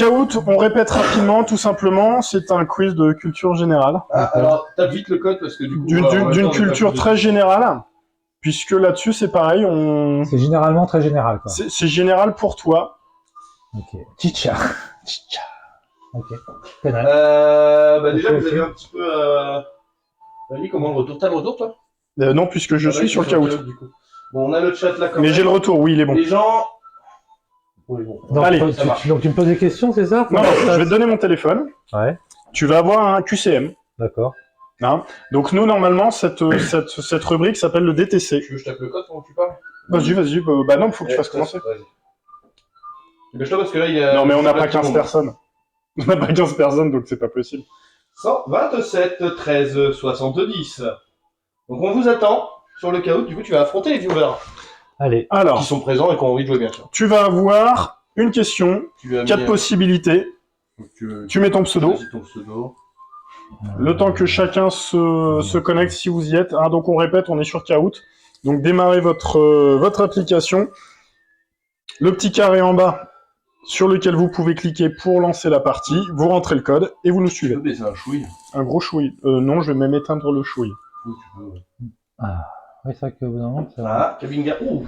Kahoot, on répète rapidement, tout simplement, c'est un quiz de culture générale. Alors, tape vite le code parce que du coup... D'une culture très générale, puisque là-dessus, c'est pareil, C'est généralement très général, quoi. c'est général pour toi. Ok. Chicha. Chicha. Ok. Canal. Déjà, Ok, vous ok. avez un petit peu... Vas-y, comment le retour? T'as le retour, toi? Non, puisque je suis sur le Kahoot. Du coup. Bon, on a le chat là quand Mais même. j'ai le retour, oui, il est bon. Les gens... Oui, bon. Donc, Allez, toi, ça marche. donc tu me poses des questions, c'est ça? Non, je vais te donner mon téléphone. Ouais, Tu vas avoir un QCM. d'accord. Hein. Donc nous, normalement, cette rubrique s'appelle le DTC. Tu veux que je tape le code pendant que tu parles? Vas-y. Bah non, faut que tu fasses commencer. Vas-y. Dépêche-toi parce que là, il y a... Non, mais on n'a pas 15 personnes. On n'a pas 15 personnes, donc c'est pas possible. 127 13 70. Donc on vous attend sur le Kahoot. Du coup, tu vas affronter les viewers Allez. Alors, qui sont présents et qui ont envie de jouer, bien sûr. tu vas avoir une question, Tu lui as 4 mis, possibilités. Tu mets ton pseudo. Vas-y, ton pseudo. Le temps que chacun se connecte si vous y êtes. Hein, donc on répète, on est sur Kahoot. Donc démarrez votre application. Le petit carré en bas sur lequel vous pouvez cliquer pour lancer la partie. Vous rentrez le code et vous nous Tu suivez. peux baisser un chouille. Un gros chouille. Non, je vais même éteindre le chouille. Oui, tu peux, ouais. Ah, oui, c'est vrai qu'au bout d'un moment, ça... Ah, Kabinga. Ouh,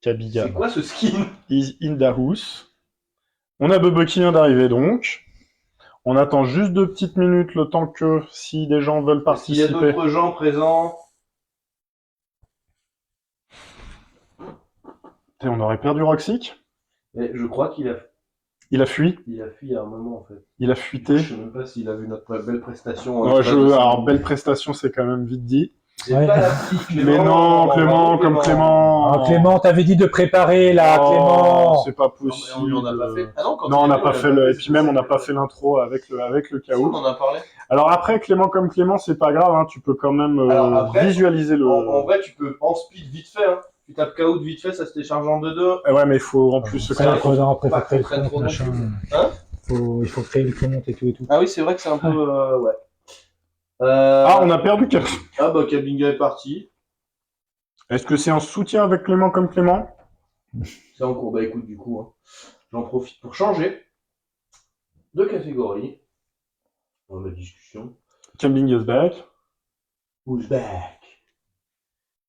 Kabigam c'est quoi ce skin? is in the house. On a Bebe qui vient d'arriver donc. On attend juste 2 petites minutes le temps que si des gens veulent Il y a participer. d'autres gens présents. Et on aurait perdu Roxic. Et je crois qu'il a fui. il a fui à un moment en fait. Il a Je fuité. sais même pas s'il a vu notre belle prestation. Ouais, alors, belle prestation, c'est quand même vite dit. C'est Ouais. pas la petite Clément. Mais non, Clément, comme Clément. Ah, Clément, t'avais dit de préparer, là, Oh, Clément. c'est pas Non, mais possible. on n'a pas fait. Ah non, quand Non, on il n'a est pas venu, fait le. Et puis c'est même, on n'a ça. pas fait l'intro avec le Si, on Kahoot. en a parlé. Alors après, Clément comme Clément, c'est pas grave. Hein, tu peux quand même Alors, après, visualiser le. En vrai, tu peux en speed vite fait. Hein. Tu tapes Kahoot vite fait, ça se télécharge en 2-2. Ouais, mais il faut en plus se Ça, créer. après, Pas faut créer le qu'on traîne compte, trop non machin. plus. Hein? Il faut créer le compte et tout et tout. Ah oui, c'est vrai que c'est un peu. Ouais. Ah, on a perdu Clément. Ah bah, Kabinga est parti. Est-ce que c'est un soutien avec Clément comme Clément? C'est en cours. Bah écoute, du coup, hein, j'en profite pour changer de catégorie dans la discussion. Camping is back. Who's back?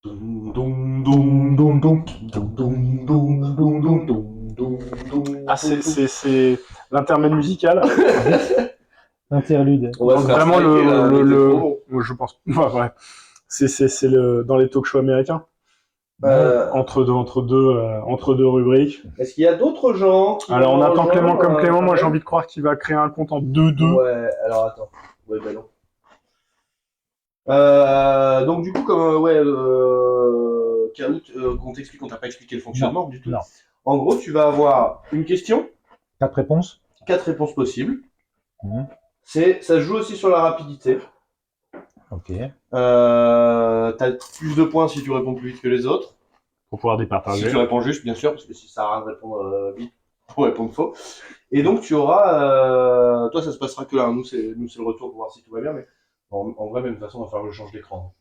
Dum, dum, dum, dum, dum, dum, dum, dum, dum, dum, dum, dum, Ah, c'est l'intermède musical. Interlude. On va Donc se faire vraiment striker, là, on était trop bon. je pense. Ouais. C'est dans les talk shows américains. Entre deux rubriques. Est-ce qu'il y a d'autres gens qui Alors on vont attend Clément rejoindre, comme Clément. Moi j'ai pareil envie de croire qu'il va créer un compte en 2-2. Ouais, alors attends. Ouais, bah non. Donc du coup, comme Kahoot, qu'on t'explique, on t'a pas expliqué le fonctionnement du tout. Non. En gros, tu vas avoir une question, 4 réponses. 4 réponses possibles. Mhm. Ça se joue aussi sur la rapidité. Ok. T'as plus de points si tu réponds plus vite que les autres. Pour pouvoir Si départager. tu réponds juste, bien sûr, parce que si ça sert à rien de répondre vite pour répondre faux. Et donc tu auras, toi ça se passera que là. Nous c'est le retour pour voir si tout va bien, mais en vrai même de toute façon on va faire le change d'écran.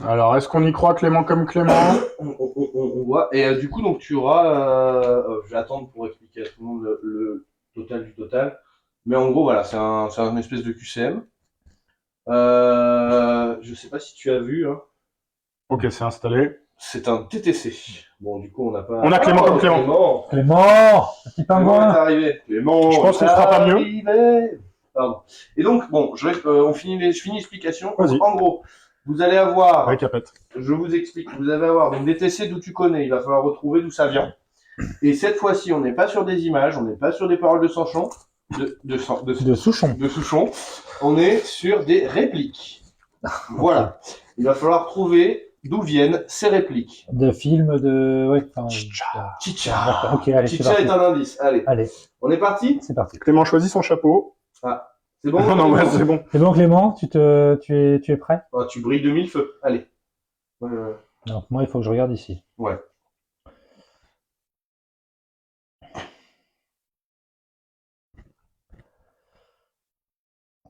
Alors est-ce qu'on y croit Clément comme Clément? On voit. Et du coup donc tu auras, je vais attendre pour expliquer à tout le monde le total du total. Mais en gros voilà, c'est un espèce de QCM. Je sais pas si tu as vu, hein. Ok, c'est installé. C'est un TTC. Bon, du coup, on n'a pas. On a Clément comme Clément. Clément, petit Clément est pingouin. arrivé. Clément. Je pense qu'on fera pas mieux. Arrivé. Pardon. Et donc, bon, je finis l'explication. Vas-y. En gros, vous allez avoir. Récapette. Je vous explique. Vous allez avoir donc des TC d'où tu connais. Il va falloir retrouver d'où ça vient. Et cette fois-ci, on n'est pas sur des images, on n'est pas sur des paroles de Sanchon, De Souchon. de Souchon. On est sur des répliques. Voilà. Il va falloir trouver d'où viennent ces répliques. De films, de... Ouais, enfin, Chicha. D'accord, ok, allez, c'est Chicha parti. est un indice. Allez, Allez, on est parti. c'est parti. Clément choisit son chapeau. C'est bon. Non, ouais, c'est bon. C'est bon, Clément, tu es prêt? Ah, tu brilles de mille feux. Allez. Donc, moi, il faut que je regarde ici. Ouais.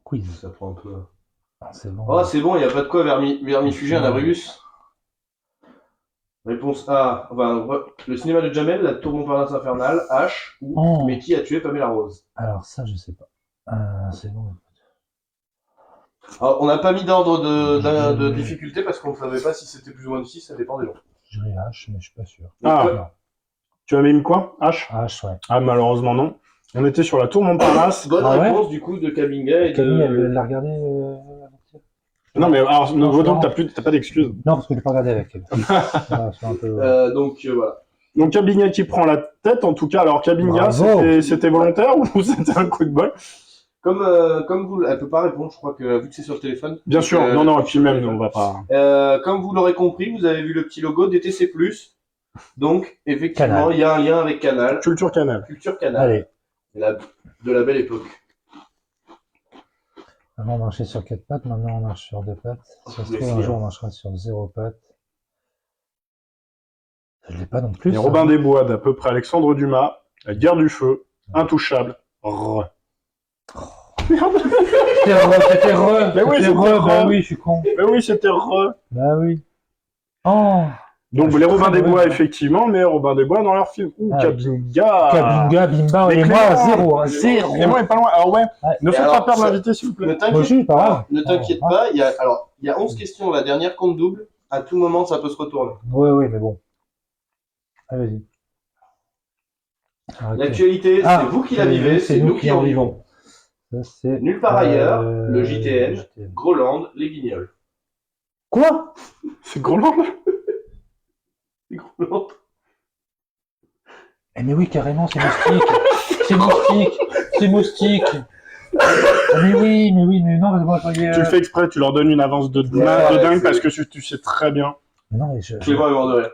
Quiz. Ça prend un peu. Ah, c'est bon. Oh, c'est bon, il n'y a pas de quoi vermifuger un abribus. Réponse A, le cinéma de Jamel, la tour Montparnasse infernale, H, ou Oh. mais qui a tué Pamela Rose? Alors ça, je sais pas. C'est bon. Alors, on n'a pas mis d'ordre de difficulté parce qu'on ne savait pas si c'était plus ou moins difficile, ça dépend des gens. Je dirais H, mais je suis pas sûr. Ah. Donc, Non. Tu avais mis quoi? H? H, ouais. Ah, malheureusement, non. On était sur la tour Montparnasse. bonne Ah ouais réponse du coup de Kabinga et Camille, elle de... l'a regardé Non, mais alors, Non, Vaudon, non. t'as pas d'excuses. Non, parce que je l'ai pas regardé avec elle. Voilà, c'est un peu... donc voilà. Donc, Kabinga qui prend la tête, en tout cas. Alors, Kabinga, Bravo. c'était volontaire ou c'était un coup de bol? Comme vous, elle peut pas répondre, je crois que vu que c'est sur le téléphone. Bien sûr, non, et puis même, on va pas... Comme vous l'aurez compris, vous avez vu le petit logo DTC+. Donc, effectivement, Canal. il y a un lien avec Canal, Culture Canal. Culture Canal, Allez. de la belle époque. Avant, on marchait sur 4 pattes, maintenant, on marche sur 2 pattes. Si ça se Mais trouve, si, un jour, hein. on marchera sur 0 pattes. Je l'ai pas non plus. Et ça. Robin des Bois, d'à peu près Alexandre Dumas, La Guerre du Feu, Intouchable, Merde. C'était re. Mais oui, C'était c'était re. Bah oui, je suis con. Mais oui, c'était Bah oui. Oh. Donc, Ah, les je suis Robin très des Bois, mauvais. effectivement, mais Robin des Bois dans leur film. Ouh, Ah, Kabinga. Kabinga, Bimba, Mais et moi, Clément, 0. hein, 0. Clément est pas loin. Alors, ouais, Ouais. ne Et faites alors, pas perdre ça- l'invité, s'il vous Ne plaît. Moi, t'inquiète je suis pas grave. ne t'inquiète Ah. pas, il y a 11 questions, la dernière compte double, à tout moment ça peut se retourner. Oui, oui, mais bon. Allez, vas-y. Arrêtez. L'actualité, Ah, c'est vous qui la vivez, c'est nous qui en vivons. Ça, c'est, Nulle part ailleurs, le JTN, Groland, les Guignols. Quoi? C'est Groland. Les Groland. Eh mais oui, carrément, c'est moustique. C'est moustique. C'est moustique. Mais oui, mais non, mais moi, je voyais... Tu le fais exprès, tu leur donnes une avance de Ouais, dingue c'est- parce que tu sais très bien. Mais non, mais je... Clément est mort de rire.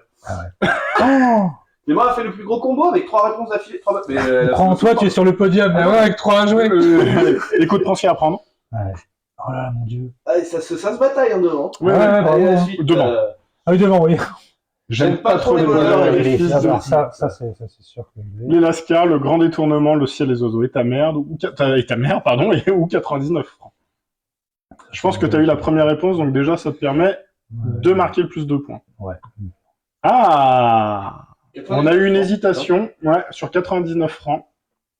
Oh. Clément a fait le plus gros combo avec 3 réponses d'affilée. Mais, Prends-toi, tu es sur le podium. Mais ouais, avec 3 à jouer. Écoute, prends ce qu'il y a à prendre. Ouais. Oh là là, mon dieu. Allez, ça se bataille en devant. Ouais, Ouais, ouais. bravo. Allez, la suite, Devant. Ah oui, devant, oui. J'aime pas trop les voleurs voleurs et et les les fils de... Alors, ça, c'est sûr que je vais. Les Lascars, le grand détournement, le ciel, les oiseaux et ta merde, et ta mère, pardon, ou 99 francs. Je pense que tu as eu la première réponse, donc déjà, ça te permet de marquer le plus de points. Ouais. Ah! On a eu une hésitation, ouais, sur 99 francs.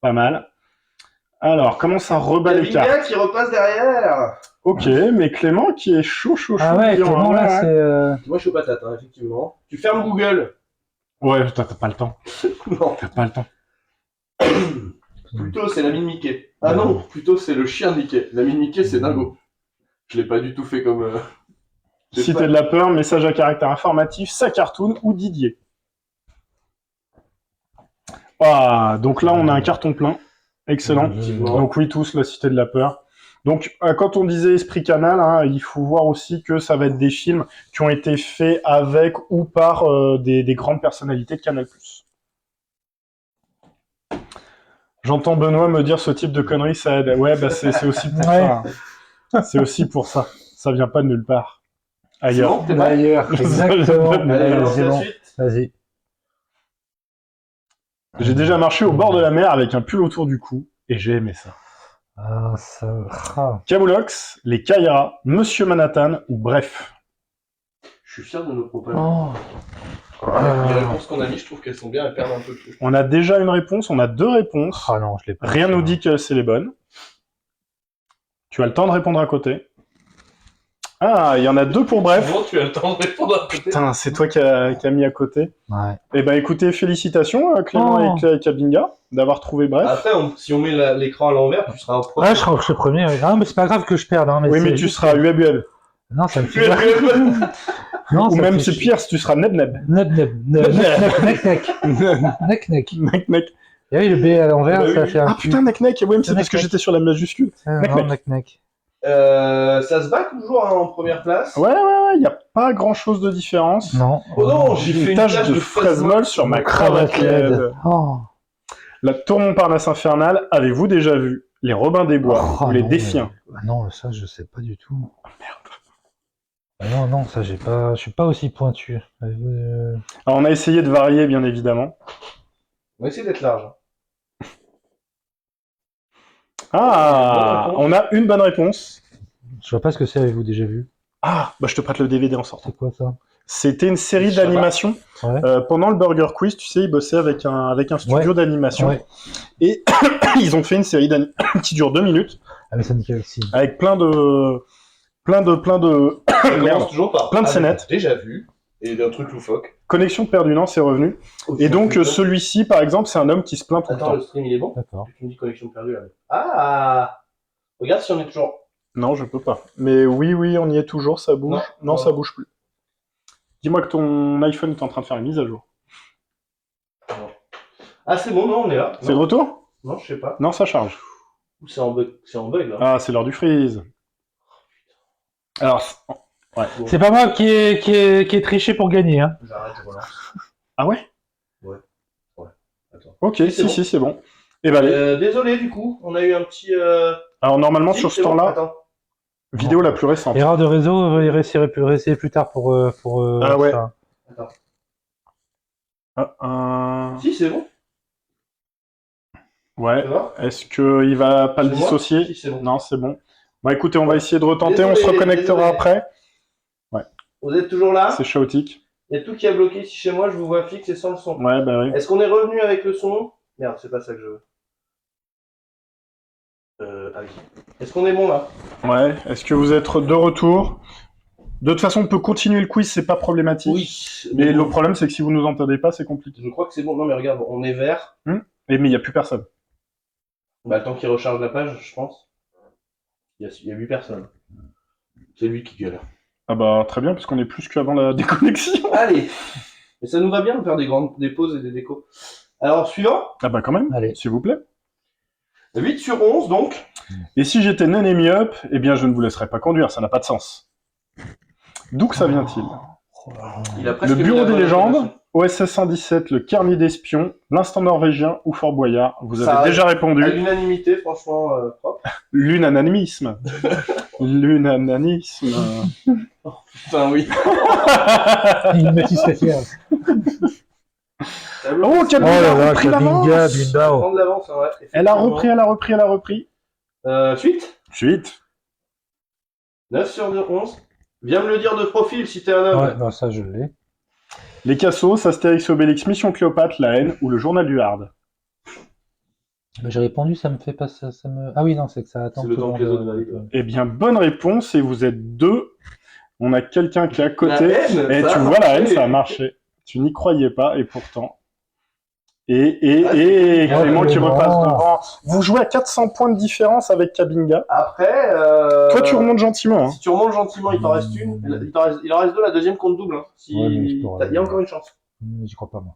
Pas mal. Alors, comment ça rebat les cartes? Kabinga qui repasse derrière. Ok, mais Clément qui est chaud. Ah ouais, dur, Clément, hein, là, ouais. c'est... Moi je suis aux patates, hein, effectivement. Tu fermes Google. Ouais, t'as pas le temps. Non. T'as pas le temps. Plutôt c'est l'ami de Mickey. Ah non, plutôt c'est le chien de Mickey. L'ami de Mickey c'est Dingo. Je l'ai pas du tout fait comme... j'ai Cité pas- de la peur, message à caractère informatif, sa cartoon ou Didier. Ah, donc là, on a un carton plein. Excellent. Effectivement. Donc oui, tous, la Cité de la peur. Donc, quand on disait Esprit Canal, hein, il faut voir aussi que ça va être des films qui ont été faits avec ou par des grandes personnalités de Canal+. J'entends Benoît me dire ce type de conneries, ça aide. Ouais, bah c'est aussi pour Ouais. ça. hein. C'est aussi pour ça. Ça vient pas de nulle part. Ailleurs. Simon, t'es prêt? D'ailleurs, exactement. Allez, Allez, lance c'est la bon. suite. Vas-y. J'ai déjà marché au bord de la mer avec un pull autour du cou, et j'ai aimé ça. Ah, ça... Ah. Camoulox, les Kairas, Monsieur Manhattan, ou bref. Je suis fier de nos propos. Oh. Les réponses qu'on a mis, je trouve qu'elles sont bien, elles perdent un peu de tout. On a déjà une réponse, on a 2 réponses. Ah non, je l'ai pas. Rien nous dit que c'est les bonnes. Tu as le temps de répondre à côté. Ah, il y en a 2 pour bref. Bon, tu as le temps de répondre à côté. Putain, c'est toi qui as mis à côté. Ouais. Eh ben écoutez, félicitations Clément Oh. et Kabinga d'avoir trouvé bref. Après, si on met l'écran à l'envers, tu seras au premier. Ah, je crois que je suis premier. Ouais. Ah, mais c'est pas grave que je perde. Hein, oui, c'est mais tu juste- seras UABL. Non, ça me Tu fait... es le- Non, Ou ça même me c'est fait pire si tu seras Neb Neb. Neb, neb, neb, nec, nec, nec, nec. Nec Nec. Et oui, le B à l'envers, Bah ça oui. fait un Ah putain, Nec Nec. Oui, mais c'est Nec parce que Nec. j'étais sur la majuscule. Nec, non, nec. nec, nec. Ça se bat toujours hein, en première place. Ouais, il y a pas grand chose de différence. Non. Oh non, j'ai J'ai fait une une tache de fraise molle sur ma cravate LED. Oh. La tour Montparnasse infernale, avez-vous déjà vu Les Robins des Bois Oh, ou Les non, Défiants? mais- Ah non, ça, je sais pas du tout. Ah non, ça, j'ai pas... Je suis pas aussi pointu. Alors, on a essayé de varier, bien évidemment. On va essayer d'être large. Ah, on a une bonne réponse. Je vois pas ce que c'est, avez-vous déjà vu? Ah, bah je te prête le DVD en sortant. C'est quoi ça? C'était une série Je sais pas. d'animation. Ouais. Pendant le Burger Quiz, tu sais, ils bossaient avec un studio Ouais. d'animation. Ouais. Et ils ont fait une série qui dure 2 minutes, Ah, mais ça nickel aussi. avec plein de... Ça Merde. commence toujours par Plein de scénettes. déjà vu et d'un truc loufoque. Connexion perdue, non, c'est revenu. Et donc, celui-ci, par exemple, c'est un homme qui se plaint tout le Attends, temps. le stream il est bon? D'accord. Tu me dis connexion perdue là. Ah! Regarde si on est toujours. Non, je peux pas. Mais oui, on y est toujours, ça bouge. Non. Non, ça bouge plus. Dis-moi que ton iPhone est en train de faire une mise à jour. Ah, c'est bon, non, on est là. C'est le retour? Non, je sais pas. Non, ça charge. Ou c'est en bug là. Ah, c'est l'heure du freeze. Alors, Bon, C'est pas moi qui ai triché pour gagner, hein. j'arrête, je relance. ah ouais? Ouais. Attends. Ok, C'est bon. si, c'est bon. Et ben, allez. Désolé du coup, on a eu un petit. Alors, normalement, Si, sur ce c'est bon, temps-là, attends. vidéo la plus récente. Erreur de réseau, réessayer plus tard pour Ah ouais. ça. Ah, Si, c'est bon. ouais. Ça va? Est-ce qu'il va pas le C'est moi dissocier? Si, c'est bon. Non, c'est bon. Bon, écoutez, on va essayer de retenter. Désolé, On se reconnectera désolé. après. Vous êtes toujours là? C'est chaotique. Il y a tout qui a bloqué ici chez moi, je vous vois fixe et sans le son. Ouais, bah oui. Est-ce qu'on est revenu avec le son? Merde, c'est pas ça que je veux. Ah oui. Est-ce qu'on est bon là? Ouais. Est-ce que vous êtes de retour? De toute façon, on peut continuer le quiz, c'est pas problématique. Oui. Mais le problème, c'est que si vous nous entendez pas, c'est compliqué. Je crois que c'est bon. Non, mais regarde, on est vert. Mais il y a plus personne. Bah, le temps qu'il recharge la page, je pense. Il y a 8 personnes. C'est lui qui gueule. Ah bah très bien, parce qu'on est plus qu'avant la déconnexion. Allez. Mais ça nous va bien de faire des pauses et des décos. Alors, suivant. Ah bah quand même, Allez. s'il vous plaît. 8 sur 11, donc. Et si j'étais nain et myope, eh bien je ne vous laisserais pas conduire, ça n'a pas de sens. D'où que ça vient-il? Il a presque Le mis Bureau la des bonne légendes, information. OSS 117, le Carnet d'espions, l'Instant norvégien ou Fort Boyard. Vous Ça avez déjà À répondu. l'unanimité, franchement, propre. L'unanimisme. L'unanimisme. Enfin, oui. Il me tisse fier. Oh, Kabinda Oh là a là, repris Kabinda, l'avance. Bilbao. Prendre l'avance, hein, ouais. Elle a repris. Suite. Suite. 9 sur 11. Viens me le dire de profil si t'es un homme. Ouais, non, ça je l'ai. Les Cassos, Astérix et Obélix, Mission Cléopâtre, La Haine ou le Journal du Hard. Bah, j'ai répondu, ça me fait pas ça, ça me. Ah oui, non, c'est que ça attend C'est le tout temps que les autres monde, valident, ouais. Eh bien, bonne réponse, et vous êtes deux. On a quelqu'un qui est à côté. La haine, Et ça tu a vois, La Haine, marché. ça a marché. Tu n'y croyais pas, et pourtant. Et Ah, Clément qui Clément. repasse devant. Vous jouez à 400 points de différence avec Kabinga. Après, Toi, tu remontes gentiment. Hein. si tu remontes gentiment, il t'en reste une. Il en reste deux, la deuxième compte double. Hein. Ouais, mais je pourrais- Il y a encore une chance. J'y crois pas, moi.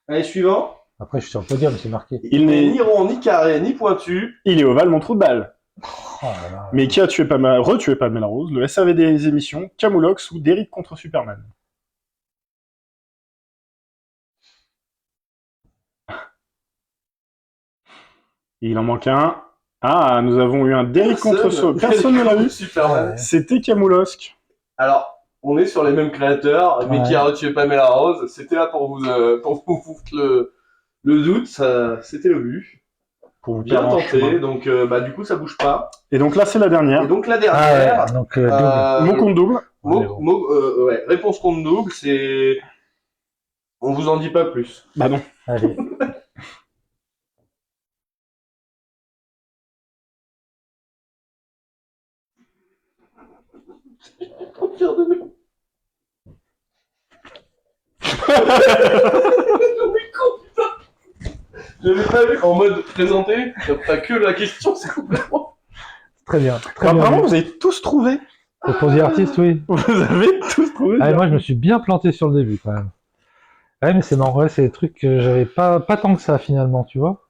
Allez, suivant. Après, je suis sur le podium, c'est marqué. Il N'est n'est, ni rond, ni carré, ni pointu. il est ovale, mon trou de balle. Oh là là. Mais qui a tué retué Pamela Rose, le SAV des émissions, Camoulox ou Derrick contre Superman. Il en manque un. Ah, nous avons eu un Derrick contre Superman. Personne ne l'a vu. Superman. C'était Camoulosk. Alors, on est sur les mêmes créateurs, mais Ouais. qui a retué Pamela Rose. C'était là pour vous foutre le doute. C'était le but. Pour vous Bien perdre en tenté. chemin. Donc, du coup, ça bouge pas. Et donc là, c'est la dernière. Et donc, la Ah dernière. ouais, donc double. Mon compte double. Ouais, réponse compte double, c'est. On vous en dit pas plus. Bah non. Allez. Trop fier de nous. On est con, putain. Je l'avais pas vu en mode présenté. T'as que la question, c'est complètement. Très bien. Très Bah, bien. vraiment, vous avez tous trouvé. Opposé artiste, oui. Vous avez tous trouvé. Ah, moi, je me suis bien planté sur le début, quand même. Ouais, mais c'est marrant, ouais, c'est des trucs que j'avais pas tant que ça, finalement, tu vois.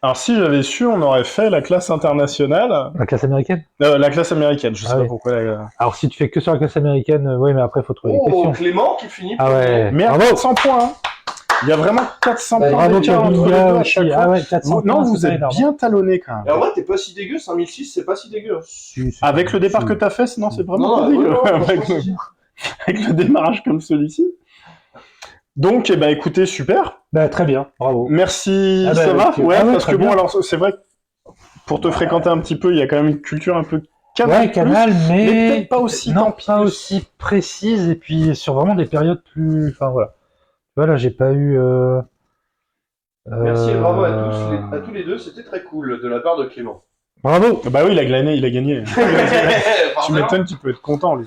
Alors, si j'avais su, on aurait fait la classe internationale. La classe américaine. La classe américaine, je sais Ah pas oui. pourquoi. Alors, si tu fais que sur la classe américaine, ouais, mais après, faut trouver les Oh, questions. Clément qui finit. Ah ouais. Mais à Bravo. 400 points. Hein. Il y a vraiment 400 Ouais, points Bravo, d'écart entre les deux Kabinga à aussi. chaque fois. Ah ouais, 400 Non, points, vous c'est pas êtes énorme. bien talonné quand Et même. en vrai, t'es pas si dégueu, 5006, c'est pas si dégueu. Hein. Si, c'est Avec pas- le départ si. que t'as fait, non, c'est vraiment Non, pas dégueu. non, avec, franchement, le, si. avec le démarrage comme celui-ci. Donc, eh ben, écoutez, super. Bah, très bien, bravo. Merci, Ah bah, ça va avec- ouais, ah ouais, parce très que bon, bien. alors, c'est vrai que pour te fréquenter un petit peu, il y a quand même une culture un peu Canal+, Ouais, Canal, mais mais peut-être pas aussi non, tant pis. pas aussi précise et puis sur vraiment des périodes plus. Enfin voilà. Voilà, j'ai pas eu. Merci et bravo à tous les deux, c'était très cool de la part de Clément. Bravo. Bah oui, il a glané, il a gagné. Tu Forcément. m'étonnes, tu peux être content, lui.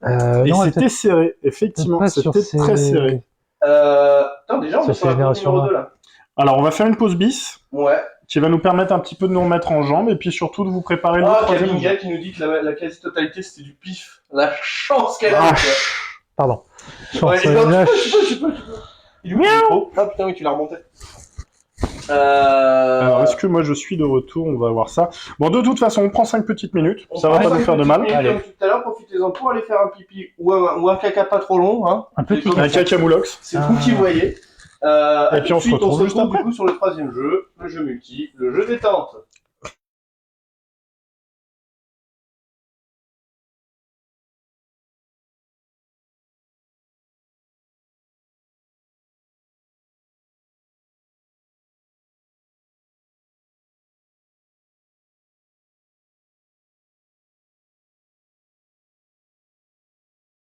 Et non, c'était serré, effectivement, pas sur c'était très ces- serré. Attends, déjà, on Sur est sur ces la pause numéro générations-là. 2 là. Alors, on va faire une pause bis, Ouais. qui va nous permettre un petit peu de nous remettre en jambes, et puis surtout de vous préparer le Ah, troisième jeu. Kalinga qui nous dit que la quasi-totalité c'était du pif. La chance qu'elle a. Ah, quoi. Pardon. Ouais, Chance, non, là, tu peux. Il est où le micro? Ah putain, oui, tu l'as remonté. Alors, est-ce que moi je suis de retour? On va voir ça. Bon, de toute façon, on prend 5 petites minutes. Ça va pas nous faire de mal. Allez. Comme tout à l'heure, profitez-en pour aller faire un pipi ou un caca pas trop long. Hein. un petit. Un cacamoulox. C'est vous qui voyez. Et puis on se retrouve juste après. du coup sur le troisième jeu, le jeu multi, le jeu détente.